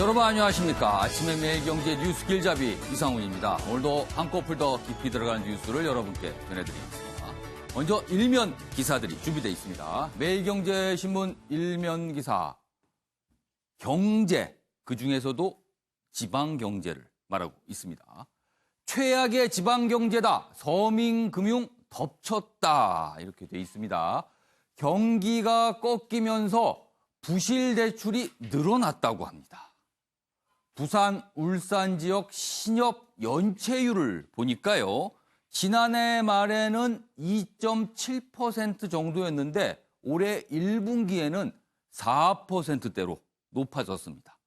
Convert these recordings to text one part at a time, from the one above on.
여러분 안녕하십니까. 아침의 매일경제 뉴스 길잡이 이상훈입니다. 오늘도 한꺼풀 더 깊이 들어가는 뉴스를 여러분께 전해드리겠습니다. 먼저 일면 기사들이 준비되어 있습니다. 매일경제신문 일면 기사. 경제, 그중에서도 지방경제를 말하고 있습니다. 최악의 지방경제다. 서민금융 덮쳤다. 이렇게 돼 있습니다. 경기가 꺾이면서 부실 대출이 늘어났다고 합니다. 부산, 울산 지역 신협 연체율을 보니까요. 지난해 말에는 2.7% 정도였는데 올해 1분기에는 4%대로 높아졌습니다.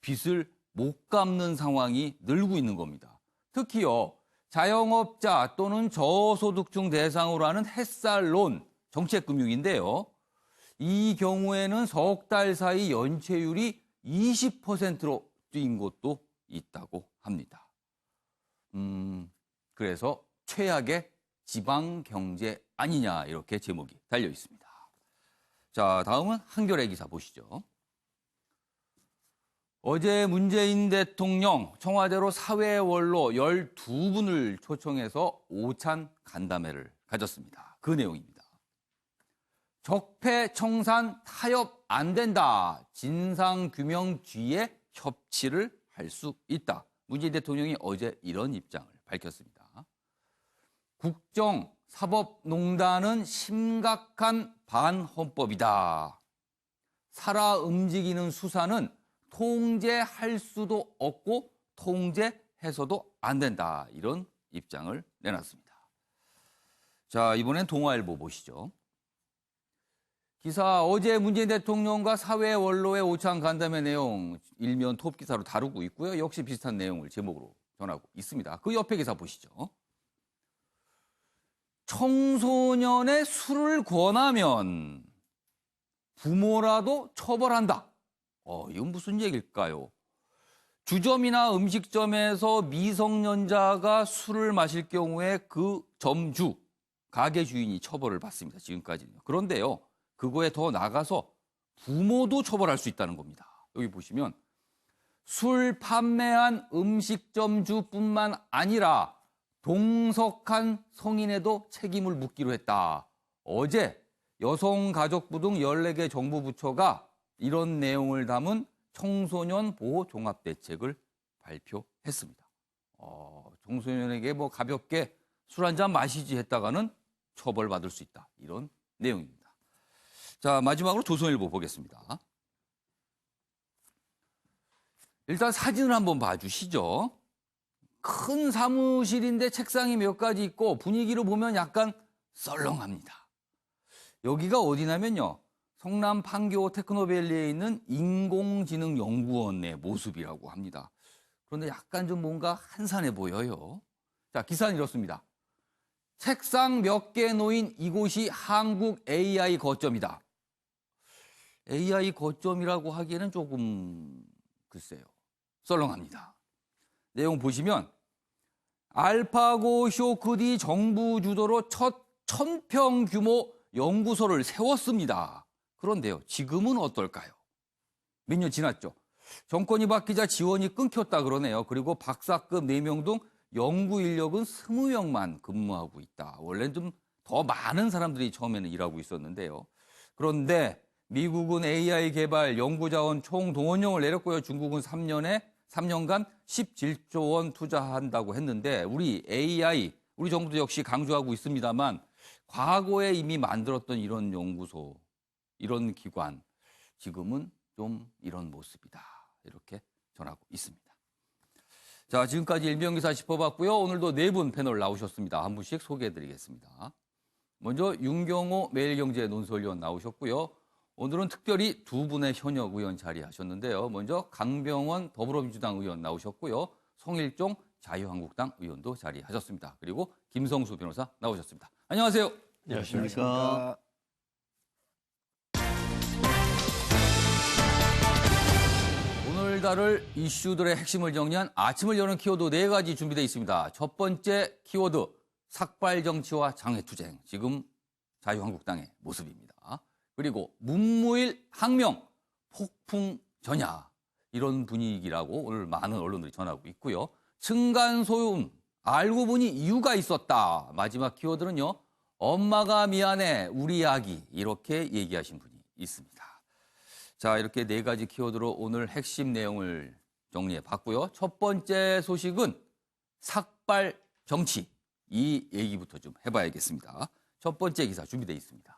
빚을 못 갚는 상황이 늘고 있는 겁니다. 특히요. 자영업자 또는 저소득층 대상으로 하는 햇살론 정책금융인데요. 이 경우에는 석 달 사이 연체율이 20%로 뛴 곳도 있다고 합니다. 그래서 최악의 지방 경제 아니냐 이렇게 제목이 달려 있습니다. 자, 다음은 한겨레 기사 보시죠. 어제 문재인 대통령 청와대로 사회원로 12분을 초청해서 오찬 간담회를 가졌습니다. 그 내용입니다. 적폐 청산 타협 안 된다. 진상규명 뒤에 협치를 할 수 있다. 문재인 대통령이 어제 이런 입장을 밝혔습니다. 국정사법농단은 심각한 반헌법이다. 살아 움직이는 수사는 통제할 수도 없고 통제해서도 안 된다. 이런 입장을 내놨습니다. 자, 이번엔 동아일보 보시죠. 기사 어제 문재인 대통령과 사회 원로의 오찬 간담회 내용 일면 톱 기사로 다루고 있고요. 역시 비슷한 내용을 제목으로 전하고 있습니다. 그 옆에 기사 보시죠. 청소년의 술을 권하면 부모라도 처벌한다. 이건 무슨 얘기일까요? 주점이나 음식점에서 미성년자가 술을 마실 경우에 그 점주, 가게 주인이 처벌을 받습니다. 지금까지는요. 그런데요. 그거에 더 나가서 부모도 처벌할 수 있다는 겁니다. 여기 보시면 술 판매한 음식점주뿐만 아니라 동석한 성인에도 책임을 묻기로 했다. 어제 여성가족부 등 14개 정부 부처가 이런 내용을 담은 청소년 보호 종합대책을 발표했습니다. 청소년에게 뭐 가볍게 술 한잔 마시지 했다가는 처벌받을 수 있다. 이런 내용입니다. 자, 마지막으로 조선일보 보겠습니다. 일단 사진을 한번 봐주시죠. 큰 사무실인데 책상이 몇 가지 있고 분위기로 보면 약간 썰렁합니다. 여기가 어디냐면요. 성남 판교 테크노밸리에 있는 인공지능연구원의 모습이라고 합니다. 그런데 약간 좀 뭔가 한산해 보여요. 자, 기사는 이렇습니다. 책상 몇 개 놓인 이곳이 한국 AI 거점이다. AI 거점이라고 하기에는 조금 글쎄요. 썰렁합니다. 내용 보시면 알파고 쇼크디 정부 주도로 첫 1000평 규모 연구소를 세웠습니다. 그런데요. 지금은 어떨까요? 몇 년 지났죠. 정권이 바뀌자 지원이 끊겼다 그러네요. 그리고 박사급 4명 등 연구 인력은 20명만 근무하고 있다. 원래는 좀 더 많은 사람들이 처음에는 일하고 있었는데요. 그런데 미국은 AI 개발 연구자원 총 동원령을 내렸고요. 중국은 3년간 17조 원 투자한다고 했는데 우리 AI, 우리 정부도 역시 강조하고 있습니다만 과거에 이미 만들었던 이런 연구소, 이런 기관, 지금은 좀 이런 모습이다. 이렇게 전하고 있습니다. 자, 지금까지 일명기사 짚어봤고요. 오늘도 4분 패널 나오셨습니다. 한 분씩 소개해드리겠습니다. 먼저 윤경호 매일경제 논설위원 나오셨고요. 오늘은 특별히 2분의 현역 의원 자리하셨는데요. 먼저 강병원 더불어민주당 의원 나오셨고요. 성일종 자유한국당 의원도 자리하셨습니다. 그리고 김성수 변호사 나오셨습니다. 안녕하세요. 안녕하십니까. 오늘 다룰 이슈들의 핵심을 정리한 아침을 여는 키워드 4가지 준비되어 있습니다. 첫 번째 키워드, 삭발 정치와 장외투쟁. 지금 자유한국당의 모습입니다. 그리고 문무일 항명, 폭풍 전야. 이런 분위기라고 오늘 많은 언론들이 전하고 있고요. 층간소음, 알고 보니 이유가 있었다. 마지막 키워드는요. 엄마가 미안해, 우리 아기. 이렇게 얘기하신 분이 있습니다. 자, 이렇게 네 가지 키워드로 오늘 핵심 내용을 정리해 봤고요. 첫 번째 소식은 삭발 정치. 이 얘기부터 좀 해봐야겠습니다. 첫 번째 기사 준비되어 있습니다.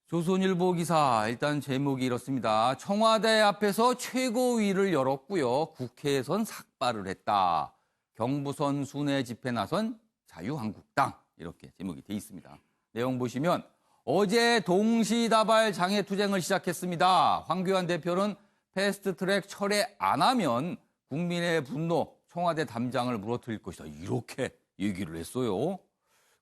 조선일보 기사 일단 제목이 이렇습니다. 청와대 앞에서 최고위를 열었고요. 국회에선 삭발을 했다. 경부선 순회 집회 나선 자유한국당 이렇게 제목이 돼 있습니다. 내용 보시면 어제 동시다발 장애투쟁을 시작했습니다. 황교안 대표는 패스트트랙 철회 안 하면 국민의 분노 청와대 담장을 무너뜨릴 것이다. 이렇게 얘기를 했어요.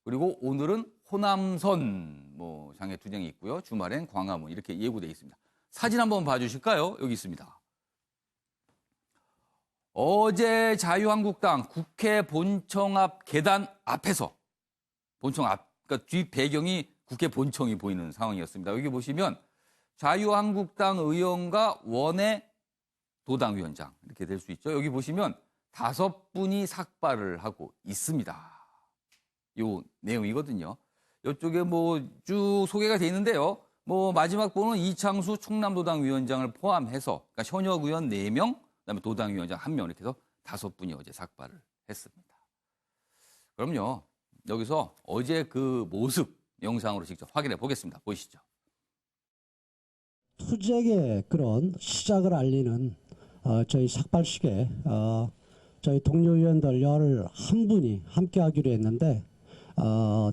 그리고 오늘은 호남선 장애투쟁이 있고요. 주말엔 광화문 이렇게 예고돼 있습니다. 사진 한번 봐주실까요? 여기 있습니다. 어제 자유한국당 국회 본청 앞 계단 앞에서 본청 앞, 그러니까 뒷 배경이 국회 본청이 보이는 상황이었습니다. 여기 보시면 자유한국당 의원과 원외 도당위원장 이렇게 될 수 있죠. 여기 보시면 5분이 삭발을 하고 있습니다. 요 내용이거든요. 이쪽에 쭉 소개가 돼 있는데요. 마지막 번호는 이창수 충남도당 위원장을 포함해서 그러니까 현역 의원 4명, 그다음에 도당 위원장 1명 이렇게 해서 5분이 어제 삭발을 했습니다. 그럼요. 여기서 어제 그 모습 영상으로 직접 확인해 보겠습니다. 보시죠. 투쟁의 그런 시작을 알리는 저희 삭발식에 저희 동료 의원들 11분이 함께 하기로 했는데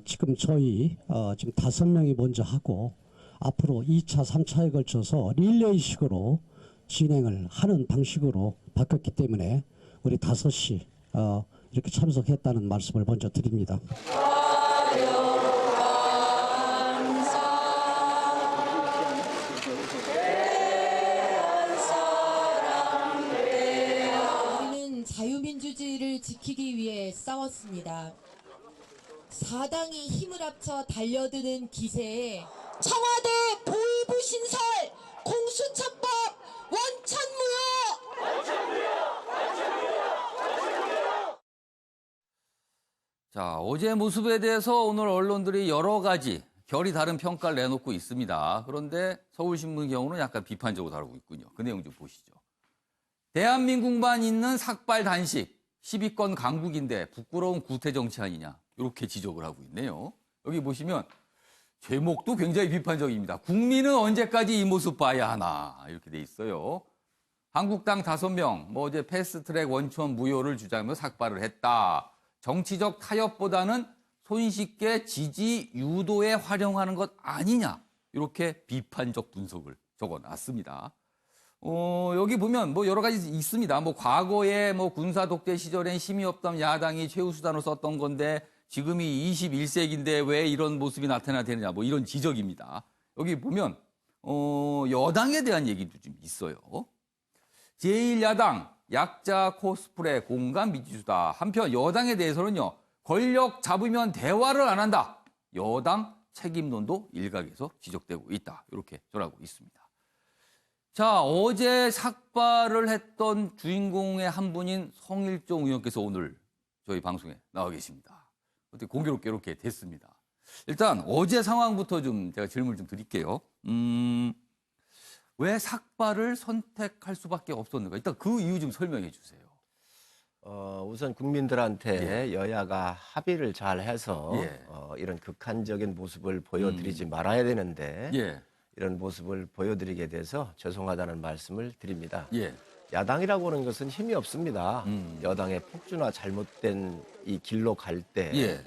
지금 저희 지금 5명이 먼저 하고 앞으로 2차, 3차에 걸쳐서 릴레이식으로 진행을 하는 방식으로 바뀌었기 때문에 우리 5시 이렇게 참석했다는 말씀을 먼저 드립니다. 우리는 자유민주주의를 지키기 위해 싸웠습니다. 사당이 힘을 합쳐 달려드는 기세에 청와대 보위부 신설, 공수처법, 원천무효! 자, 어제 모습에 대해서 오늘 언론들이 여러 가지 결이 다른 평가를 내놓고 있습니다. 그런데 서울신문 경우는 약간 비판적으로 다루고 있군요. 그 내용 좀 보시죠. 대한민국만 있는 삭발 단식, 10위권 강국인데 부끄러운 구태 정치 아니냐. 이렇게 지적을 하고 있네요. 여기 보시면 제목도 굉장히 비판적입니다. 국민은 언제까지 이 모습 봐야 하나. 이렇게 돼 있어요. 한국당 5명, 어제 패스트트랙 원천 무효를 주장하며 삭발을 했다. 정치적 타협보다는 손쉽게 지지 유도에 활용하는 것 아니냐. 이렇게 비판적 분석을 적어놨습니다. 여기 보면 여러 가지 있습니다. 과거에 군사 독재 시절엔 힘이 없던 야당이 최후 수단으로 썼던 건데 지금이 21세기인데 왜 이런 모습이 나타나야 되느냐. 이런 지적입니다. 여기 보면 여당에 대한 얘기도 좀 있어요. 제1야당 약자 코스프레 공감 미지수다. 한편 여당에 대해서는요. 권력 잡으면 대화를 안 한다. 여당 책임론도 일각에서 지적되고 있다. 이렇게 전하고 있습니다. 자, 어제 삭발을 했던 주인공의 한 분인 성일종 의원께서 오늘 저희 방송에 나와 계십니다. 어떻게 공교롭게 이렇게 됐습니다. 일단 어제 상황부터 제가 질문을 좀 드릴게요. 왜 삭발을 선택할 수밖에 없었는가? 일단 그 이유 좀 설명해 주세요. 우선 국민들한테 여야가 합의를 잘 해서 이런 극한적인 모습을 보여드리지 말아야 되는데 이런 모습을 보여드리게 돼서 죄송하다는 말씀을 드립니다. 야당이라고 하는 것은 힘이 없습니다. 여당의 폭주나 잘못된 이 길로 갈 때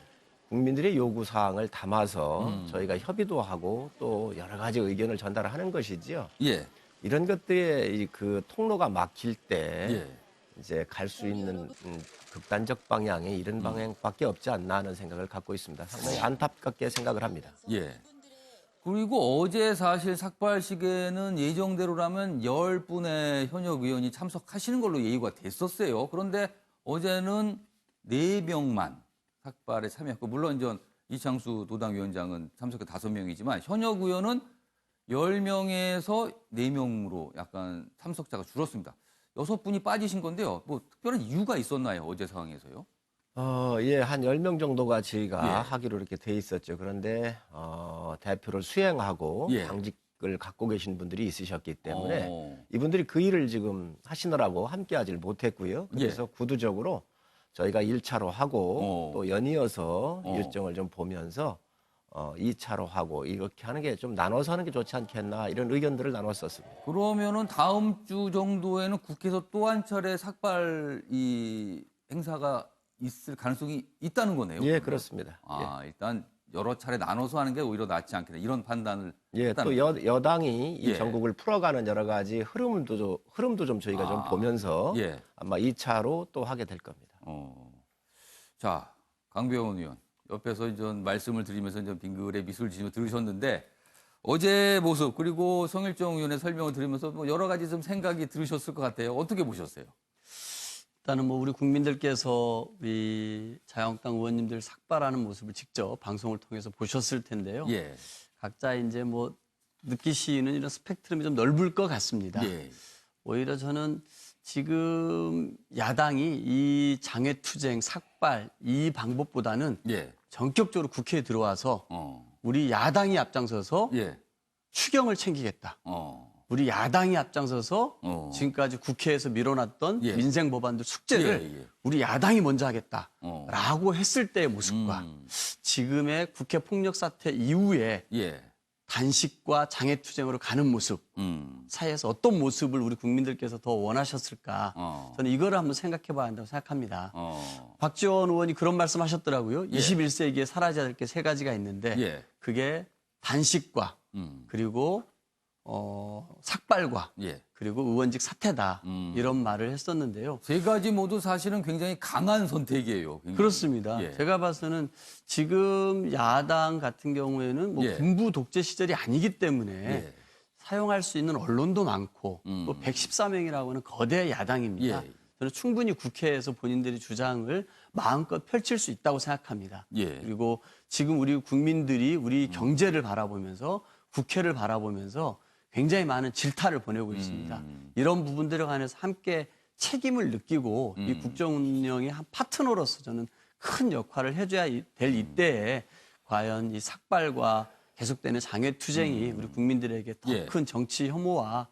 국민들의 요구사항을 담아서 저희가 협의도 하고 또 여러 가지 의견을 전달하는 것이지요. 이런 것들의 그 통로가 막힐 때 이제 갈 수 있는 극단적 방향이 이런 방향밖에 없지 않나 하는 생각을 갖고 있습니다. 상당히 안타깝게 생각을 합니다. 그리고 어제 사실 삭발식에는 예정대로라면 10분의 현역 의원이 참석하시는 걸로 예의가 됐었어요. 그런데 어제는 4명만 삭발에 참여했고 물론 이창수 도당위원장은 참석해 5명이지만 현역 의원은 10명에서 4명으로 약간 참석자가 줄었습니다. 6분이 빠지신 건데요. 뭐 특별한 이유가 있었나요? 어제 상황에서요? 예, 한 10명 정도가 저희가 예. 하기로 이렇게 돼 있었죠. 그런데, 대표를 수행하고 예. 당직을 갖고 계신 분들이 있으셨기 때문에 어. 이분들이 그 일을 지금 하시느라고 함께 하질 못했고요. 그래서 구두적으로 저희가 1차로 하고 또 연이어서 일정을 좀 보면서 2차로 하고 이렇게 하는 게 좀 나눠서 하는 게 좋지 않겠나 이런 의견들을 나눴었습니다. 그러면은 다음 주 정도에는 국회에서 또 한 차례 삭발 이 행사가 있을 가능성이 있다는 거네요. 예, 그러면? 그렇습니다. 일단 여러 차례 나눠서 하는 게 오히려 낫지 않겠나 이런 판단을 예, 했다는 또 여당이 이 예. 전국을 풀어가는 여러 가지 흐름도 좀 저희가 좀 보면서 예. 아마 2차로 또 하게 될 겁니다. 자, 강병원 의원 옆에서 전 말씀을 드리면서 좀 빙글에 미소를 지으며 들으셨는데 어제 모습 그리고 성일종 의원의 설명을 들으면서 뭐 여러 가지 좀 생각이 들으셨을 것 같아요. 어떻게 보셨어요? 일단은 뭐 우리 국민들께서 우리 자유한국당 의원님들 삭발하는 모습을 직접 방송을 통해서 보셨을 텐데요. 예. 각자 이제 뭐 느끼시는 이런 스펙트럼이 좀 넓을 것 같습니다. 예. 오히려 저는 지금 야당이 이 장외투쟁, 삭발 이 방법보다는 예. 전격적으로 국회에 들어와서 어. 우리 야당이 앞장서서 예. 추경을 챙기겠다. 어. 우리 야당이 앞장서서 어. 지금까지 국회에서 밀어놨던 예. 민생 법안들 숙제를 예, 예. 우리 야당이 먼저 하겠다라고 어. 했을 때의 모습과 지금의 국회 폭력 사태 이후에 예. 단식과 장애투쟁으로 가는 모습 사이에서 어떤 모습을 우리 국민들께서 더 원하셨을까 저는 이거를 한번 생각해 봐야 한다고 생각합니다. 박지원 의원이 그런 말씀하셨더라고요. 예. 21세기에 사라져야 될 게 세 가지가 있는데 예. 그게 단식과 그리고 삭발과 예. 그리고 의원직 사퇴다 이런 말을 했었는데요. 세 가지 모두 사실은 굉장히 강한 선택이에요. 굉장히. 그렇습니다. 예. 제가 봐서는 지금 야당 같은 경우에는 뭐 예. 군부 독재 시절이 아니기 때문에 예. 사용할 수 있는 언론도 많고 또 114명이라고 하는 거대 야당입니다. 예. 저는 충분히 국회에서 본인들의 주장을 마음껏 펼칠 수 있다고 생각합니다. 예. 그리고 지금 우리 국민들이 우리 경제를 바라보면서 국회를 바라보면서 굉장히 많은 질타를 보내고 있습니다. 이런 부분들에 관해서 함께 책임을 느끼고 이 국정 운영의 한 파트너로서 저는 큰 역할을 해줘야 될 이때에 과연 이 삭발과 계속되는 장외투쟁이 우리 국민들에게 더 예. 큰 정치 혐오와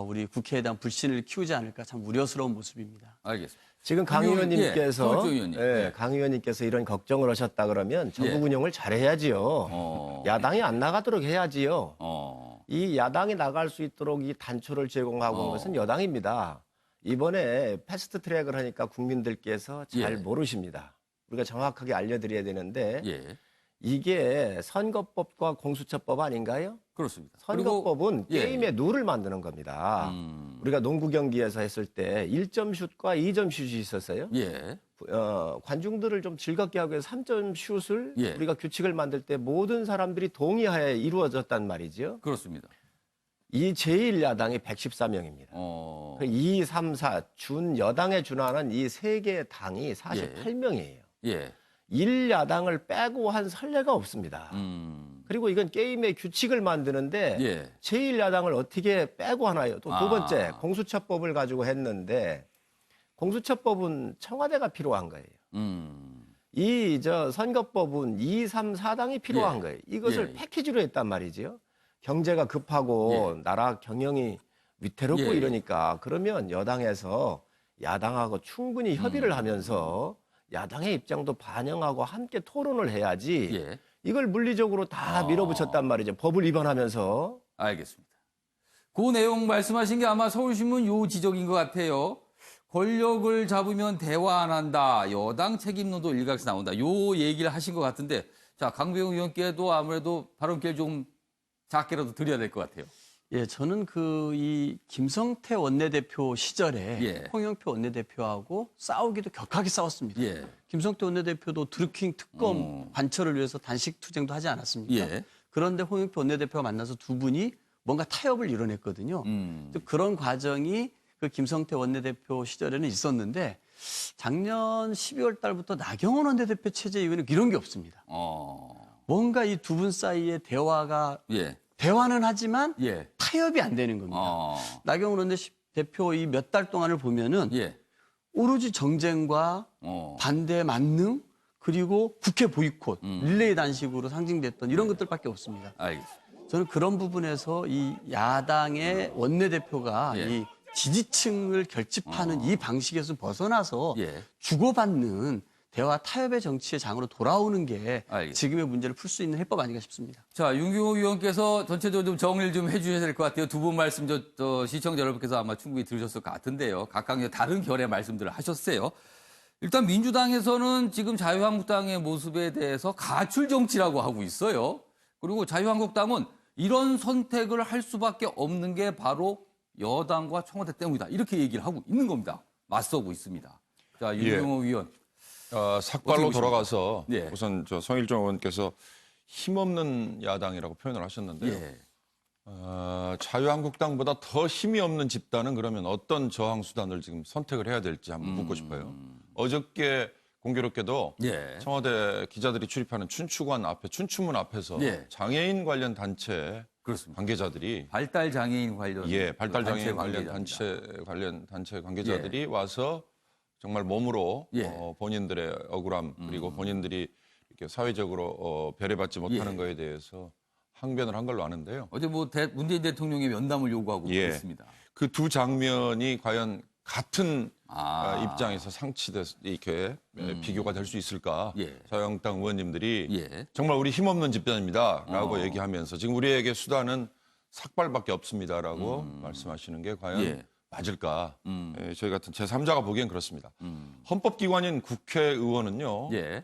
우리 국회에 대한 불신을 키우지 않을까 참 우려스러운 모습입니다. 알겠습니다. 지금 강 의원님께서 서울주 의원님. 예. 강 의원님께서 이런 걱정을 하셨다 그러면 전국 예. 운영을 잘해야지요. 야당이 안 나가도록 해야지요. 이 야당이 나갈 수 있도록 이 단초를 제공하고 온 것은 여당입니다. 이번에 패스트 트랙을 하니까 국민들께서 잘 예. 모르십니다. 우리가 정확하게 알려드려야 되는데 예. 이게 선거법과 공수처법 아닌가요? 그렇습니다. 선거법은 그리고, 예. 게임의 룰을 만드는 겁니다. 우리가 농구 경기에서 했을 때 1점 슛과 2점 슛이 있었어요. 예. 관중들을 좀 즐겁게 하기 위해서 3점 슛을 예. 우리가 규칙을 만들 때 모든 사람들이 동의하에 이루어졌단 말이죠. 그렇습니다. 이 제1야당이 114명입니다. 2, 3, 4 여당에 준하는 이 세 개의 당이 48명이에요. 예. 1야당을 빼고 한 선례가 없습니다. 그리고 이건 게임의 규칙을 만드는데 예. 제1야당을 어떻게 빼고 하나요? 또 두 번째 아. 공수처법을 가지고 했는데 공수처법은 청와대가 필요한 거예요. 이 선거법은 2, 3, 4당이 필요한 예. 거예요. 이것을 예. 패키지로 했단 말이죠. 경제가 급하고 나라 경영이 위태롭고 예. 이러니까 그러면 여당에서 야당하고 충분히 협의를 하면서 야당의 입장도 반영하고 함께 토론을 해야지 예. 이걸 물리적으로 다 밀어붙였단 말이죠. 법을 위반하면서. 알겠습니다. 그 내용 말씀하신 게 아마 서울신문 요 지적인 것 같아요. 권력을 잡으면 대화 안 한다. 여당 책임론도 일각에서 나온다. 요 얘기를 하신 것 같은데, 자, 강병우 의원께도 아무래도 발언 기회를 좀 작게라도 드려야 될 것 같아요. 예, 저는 이 김성태 원내대표 시절에 예. 홍영표 원내대표하고 싸우기도 격하게 싸웠습니다. 예. 김성태 원내대표도 드루킹 특검 관철을 위해서 단식 투쟁도 하지 않았습니까? 예. 그런데 홍영표 원내대표가 만나서 두 분이 뭔가 타협을 이뤄냈거든요. 또 그런 과정이 그 김성태 원내대표 시절에는 있었는데 작년 12월 달부터 나경원 원내대표 체제 이후에는 이런 게 없습니다. 뭔가 이 두 분 사이의 대화가 예. 대화는 하지만 예. 타협이 안 되는 겁니다. 나경원 원내대표 이 몇 달 동안을 보면은 예. 오로지 정쟁과 반대 만능 그리고 국회 보이콧, 릴레이 단식으로 상징됐던 이런 것들밖에 없습니다. 알겠습니다. 저는 그런 부분에서 이 야당의 원내대표가 예. 이 지지층을 결집하는 이 방식에서 벗어나서 예. 주고받는 대화 타협의 정치의 장으로 돌아오는 게 알겠습니다. 지금의 문제를 풀 수 있는 해법 아닌가 싶습니다. 자, 윤경호 위원께서 전체적으로 좀 정리를 좀 해주셔야 될 것 같아요. 두 분 말씀 시청자 여러분께서 아마 충분히 들으셨을 것 같은데요. 각각 다른 결의 말씀들을 하셨어요. 일단 민주당에서는 지금 자유한국당의 모습에 대해서 가출 정치라고 하고 있어요. 그리고 자유한국당은 이런 선택을 할 수밖에 없는 게 바로 여당과 청와대 때문이다. 이렇게 얘기를 하고 있는 겁니다. 맞서고 있습니다. 자, 윤경호 위원. 삭발로 어떻게 돌아가서 예. 우선 성일종 의원께서 힘없는 야당이라고 표현을 하셨는데요. 예. 자유한국당보다 더 힘이 없는 집단은 그러면 어떤 저항 수단을 지금 선택을 해야 될지 한번 묻고 싶어요. 어저께 공교롭게도 예. 청와대 기자들이 출입하는 춘추문 앞에서 예. 장애인 관련 단체 그렇습니다. 관계자들이 발달 장애인 관련 발달 장애인 관련 관계자입니다. 단체 관계자들이 와서 정말 몸으로 예. 본인들의 억울함 그리고 본인들이 이렇게 사회적으로 배려받지 못하는 거에 대해서 항변을 한 걸로 아는데요. 어제 문재인 대통령의 면담을 요구하고 예. 그랬습니다. 그 두 장면이 과연 같은 아. 입장에서 이렇게 비교가 될 수 있을까? 예. 자유한국당 의원님들이 예. 정말 우리 힘없는 집단입니다라고 얘기하면서 지금 우리에게 수단은 삭발밖에 없습니다라고 말씀하시는 게 과연 예. 맞을까? 저희 같은 제3자가 보기엔 그렇습니다. 헌법기관인 국회의원은요. 예.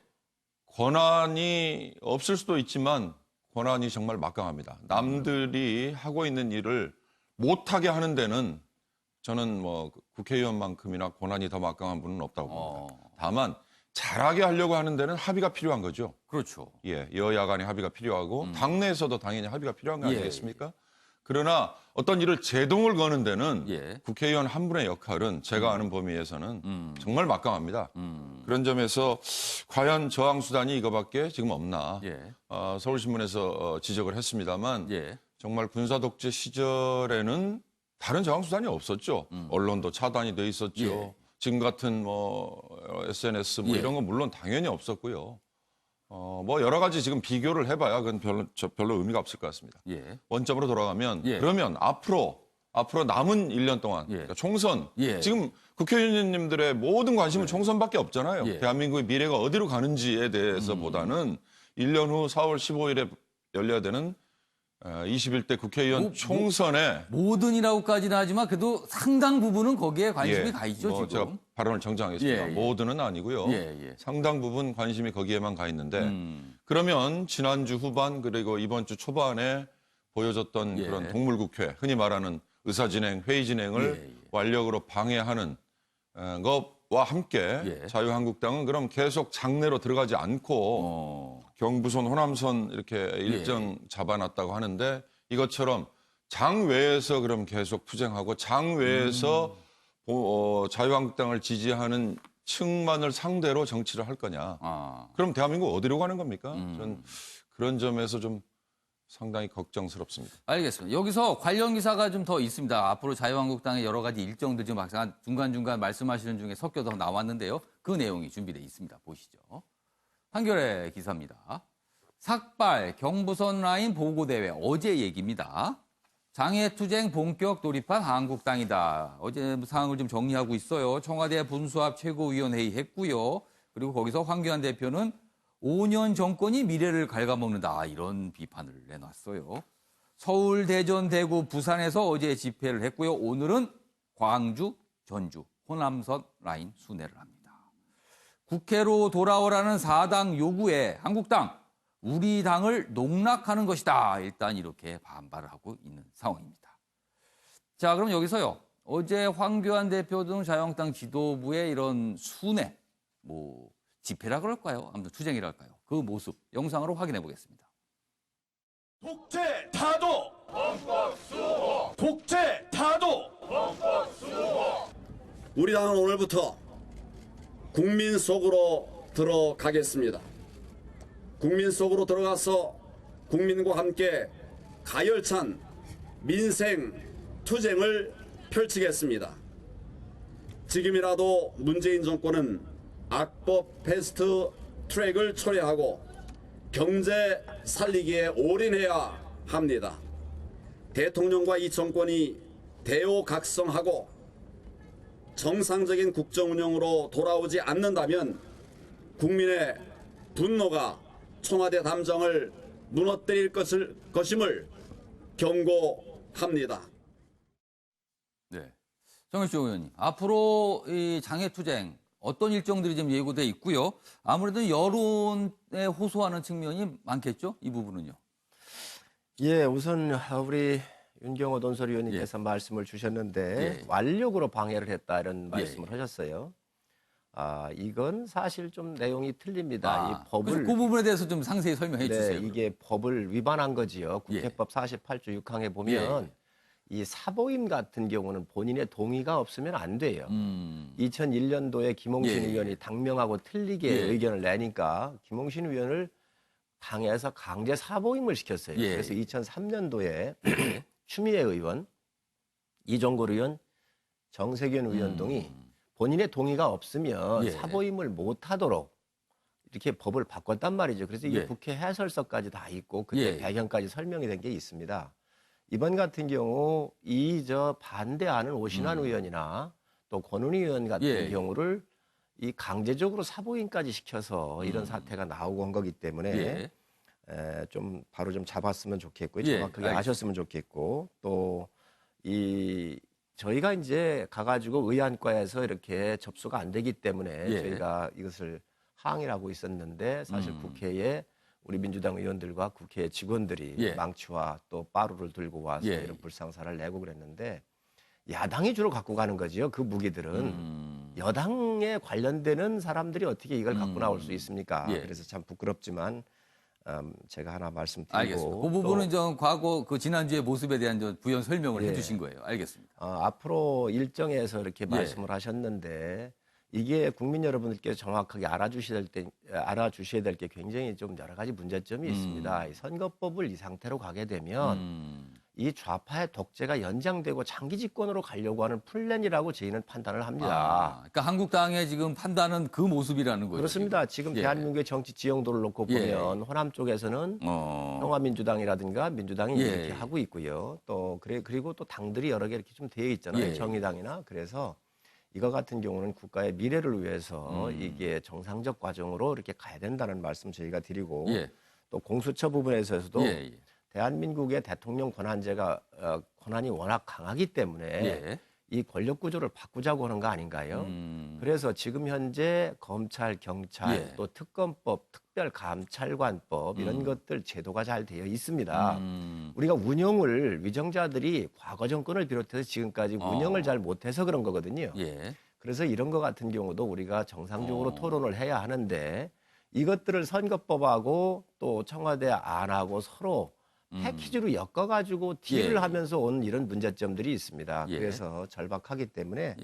권한이 없을 수도 있지만 권한이 정말 막강합니다. 남들이 하고 있는 일을 못하게 하는 데는 저는 뭐 국회의원만큼이나 권한이 더 막강한 분은 없다고 봅니다. 다만 잘하게 하려고 하는 데는 합의가 필요한 거죠. 그렇죠. 예, 여야 간의 합의가 필요하고 당내에서도 당연히 합의가 필요한 거 예, 아니겠습니까? 그러나 어떤 일을 제동을 거는 데는 예. 국회의원 한 분의 역할은 제가 아는 범위에서는 정말 막강합니다. 그런 점에서 과연 저항 수단이 이거밖에 지금 없나? 예. 서울신문에서 지적을 했습니다만 예. 정말 군사 독재 시절에는 다른 저항 수단이 없었죠. 언론도 차단이 돼 있었죠. 예. 지금 같은 SNS 예. 이런 건 물론 당연히 없었고요. 여러 가지 지금 비교를 해봐야 그건 별로 의미가 없을 것 같습니다. 예. 원점으로 돌아가면 예. 그러면 앞으로 남은 1년 동안 예. 그러니까 총선 예. 지금 국회의원님들의 모든 관심은 총선밖에 없잖아요. 예. 대한민국의 미래가 어디로 가는지에 대해서보다는 1년 후 4월 15일에 열려야 되는 21대 국회의원 총선에 모든이라고까지는 하지만 그래도 상당 부분은 거기에 관심이 가 있죠, 지금. 제가 발언을 정정하겠습니다. 예, 예. 모두는 아니고요. 예. 상당 부분 관심이 거기에만 가 있는데 그러면 지난주 후반 그리고 이번 주 초반에 보여줬던 예. 그런 동물국회, 흔히 말하는 의사진행, 회의 진행을 예. 완력으로 방해하는 것과 함께 예. 자유한국당은 그럼 계속 장내로 들어가지 않고 경부선, 호남선 이렇게 일정 잡아놨다고 하는데 이것처럼 장 외에서 그럼 계속 투쟁하고 장 외에서 자유한국당을 지지하는 층만을 상대로 정치를 할 거냐. 그럼 대한민국 어디로 가는 겁니까? 전 그런 점에서 좀 상당히 걱정스럽습니다. 알겠습니다. 여기서 관련 기사가 좀 더 있습니다. 앞으로 자유한국당의 여러 가지 일정들 좀 중간중간 말씀하시는 중에 섞여서 나왔는데요. 그 내용이 준비되어 있습니다. 보시죠. 한겨레 기사입니다. 삭발 경부선 라인 보고대회 어제 얘기입니다. 장애투쟁 본격 돌입한 한국당이다. 어제 사항을 좀 정리하고 있어요. 청와대 분수합 최고위원회의 했고요. 그리고 거기서 황교안 대표는 5년 정권이 미래를 갉아먹는다. 이런 비판을 내놨어요. 서울, 대전, 대구, 부산에서 어제 집회를 했고요. 오늘은 광주, 전주, 호남선 라인 순회를 합니다. 국회로 돌아오라는 4당 요구에 한국당, 우리 당을 농락하는 것이다. 일단 이렇게 반발을 하고 있는 상황입니다. 자, 그럼 여기서요. 어제 황교안 대표 등 자유한국당 지도부의 이런 순회, 집회라 그럴까요? 아무튼 투쟁이랄까요? 그 모습 영상으로 확인해 보겠습니다. 독재 타도 헌법 수호 독재 타도 헌법 수호 우리 당은 오늘부터 국민 속으로 들어가겠습니다. 국민 속으로 들어가서 국민과 함께 가열찬 민생 투쟁을 펼치겠습니다. 지금이라도 문재인 정권은 악법 패스트 트랙을 철회하고 경제 살리기에 올인해야 합니다. 대통령과 이 정권이 대오각성하고 정상적인 국정 운영으로 돌아오지 않는다면 국민의 분노가 청와대 담정을 무너뜨릴 것임을 경고합니다. 네. 정일조 의원님, 앞으로 이 장애투쟁 어떤 일정들이 좀 예고돼 있고요. 아무래도 여론에 호소하는 측면이 많겠죠? 이 부분은요. 예, 우선 우리 윤경호 논설위원님께서 말씀을 주셨는데 완력으로 방해를 했다 이런 말씀을 하셨어요. 이건 사실 좀 내용이 틀립니다. 이 법을 그 부분에 대해서 좀 상세히 설명해 주세요. 이게 법을 위반한 거지요. 국회법 48조 6항에 보면 이 사보임 같은 경우는 본인의 동의가 없으면 안 돼요. 2001년도에 김홍신 의원이 당명하고 틀리게 의견을 내니까 김홍신 의원을 당에서 강제 사보임을 시켰어요. 그래서 2003년도에 추미애 의원, 이종걸 의원, 정세균 의원 등이 본인의 동의가 없으면 사보임을 못하도록 이렇게 법을 바꿨단 말이죠. 그래서 이게 국회 해설서까지 다 있고 그때 배경까지 설명이 된 게 있습니다. 이번 같은 경우 반대하는 오신환 의원이나 또 권은희 의원 같은 경우를 이 강제적으로 사보임까지 시켜서 이런 사태가 나오고 온 거기 때문에 좀 바로 좀 잡았으면 좋겠고 정확하게 아셨으면 좋겠고 또 저희가 이제 가가지고 의안과에서 이렇게 접수가 안 되기 때문에 저희가 이것을 항의를 하고 있었는데 사실 국회에 우리 민주당 의원들과 국회 직원들이 망치와 또 빠루를 들고 와서 이런 불상사를 내고 그랬는데 야당이 주로 갖고 가는 거지요. 그 무기들은 여당에 관련되는 사람들이 어떻게 이걸 갖고 나올 수 있습니까? 그래서 참 부끄럽지만 제가 하나 말씀드리고 알겠습니다. 그 부분은 좀 과거 그 지난주의 모습에 대한 좀 부연 설명을 해주신 거예요. 알겠습니다. 앞으로 일정에서 이렇게 말씀을 하셨는데 이게 국민 여러분들께서 정확하게 알아주셔야 될 게 굉장히 좀 여러 가지 문제점이 있습니다. 이 선거법을 이 상태로 가게 되면 이 좌파의 독재가 연장되고 장기 집권으로 가려고 하는 플랜이라고 저희는 판단을 합니다. 그러니까 한국당의 지금 판단은 그 모습이라는 거죠. 그렇습니다. 지금 대한민국의 정치 지형도를 놓고 보면 호남 쪽에서는 평화민주당이라든가 민주당이 이렇게 하고 있고요. 또 그리고 또 당들이 여러 개 이렇게 좀 되어 있잖아요. 정의당이나 그래서 이거 같은 경우는 국가의 미래를 위해서 이게 정상적 과정으로 이렇게 가야 된다는 말씀 저희가 드리고 또 공수처 부분에서도 대한민국의 대통령 권한이 워낙 강하기 때문에 이 권력 구조를 바꾸자고 하는 거 아닌가요? 그래서 지금 현재 검찰, 경찰, 또 특검법, 특별감찰관법 이런 것들 제도가 잘 되어 있습니다. 우리가 운영을 위정자들이 과거 정권을 비롯해서 지금까지 운영을 잘 못해서 그런 거거든요. 그래서 이런 것 같은 경우도 우리가 정상적으로 토론을 해야 하는데 이것들을 선거법하고 또 청와대 안하고 서로 패키지로 엮어가지고 딜을 하면서 온 이런 문제점들이 있습니다. 그래서 절박하기 때문에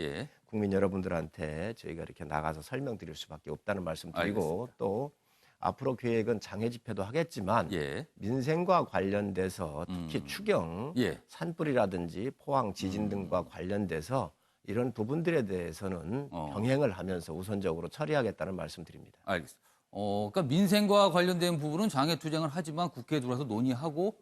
국민 여러분들한테 저희가 이렇게 나가서 설명드릴 수밖에 없다는 말씀 드리고 또 앞으로 계획은 장애 집회도 하겠지만 민생과 관련돼서 특히 추경, 산불이라든지 포항 지진 등과 관련돼서 이런 부분들에 대해서는 병행을 하면서 우선적으로 처리하겠다는 말씀 드립니다. 알겠습니다. 그러니까 민생과 관련된 부분은 장애투쟁을 하지만 국회에 들어와서 논의하고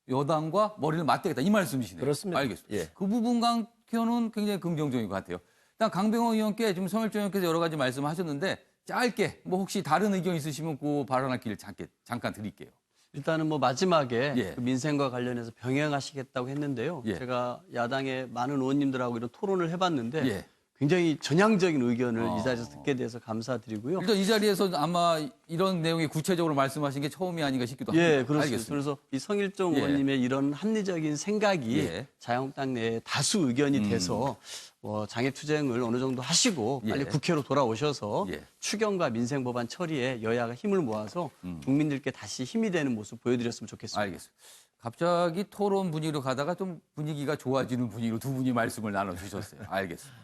여당과 머리를 맞대겠다 이 말씀이시네요. 그렇습니다. 알겠습니다. 그 부분 관계는 굉장히 긍정적인 것 같아요. 일단 강병호 의원께 지금 성일종 의원께서 여러 가지 말씀하셨는데 짧게 뭐 혹시 다른 의견 있으시면 그 발언할 기회를 잠깐 드릴게요. 일단은 뭐 마지막에 그 민생과 관련해서 병행하시겠다고 했는데요. 제가 야당의 많은 의원님들하고 이런 토론을 해봤는데 굉장히 전향적인 의견을 이 자리에서 듣게 돼서 감사드리고요. 일단 이 자리에서 아마 이런 내용이 구체적으로 말씀하신 게 처음이 아닌가 싶기도 합니다. 그렇습니다. 알겠습니다. 그래서 이 성일종 의원님의 이런 합리적인 생각이 자유한국당 내에 다수 의견이 돼서 장애투쟁을 어느 정도 하시고 빨리 국회로 돌아오셔서 추경과 민생 법안 처리에 여야가 힘을 모아서 국민들께 다시 힘이 되는 모습 보여드렸으면 좋겠습니다. 알겠습니다. 갑자기 토론 분위기로 가다가 좀 분위기가 좋아지는 분위기로 두 분이 말씀을 나눠주셨어요. 알겠습니다.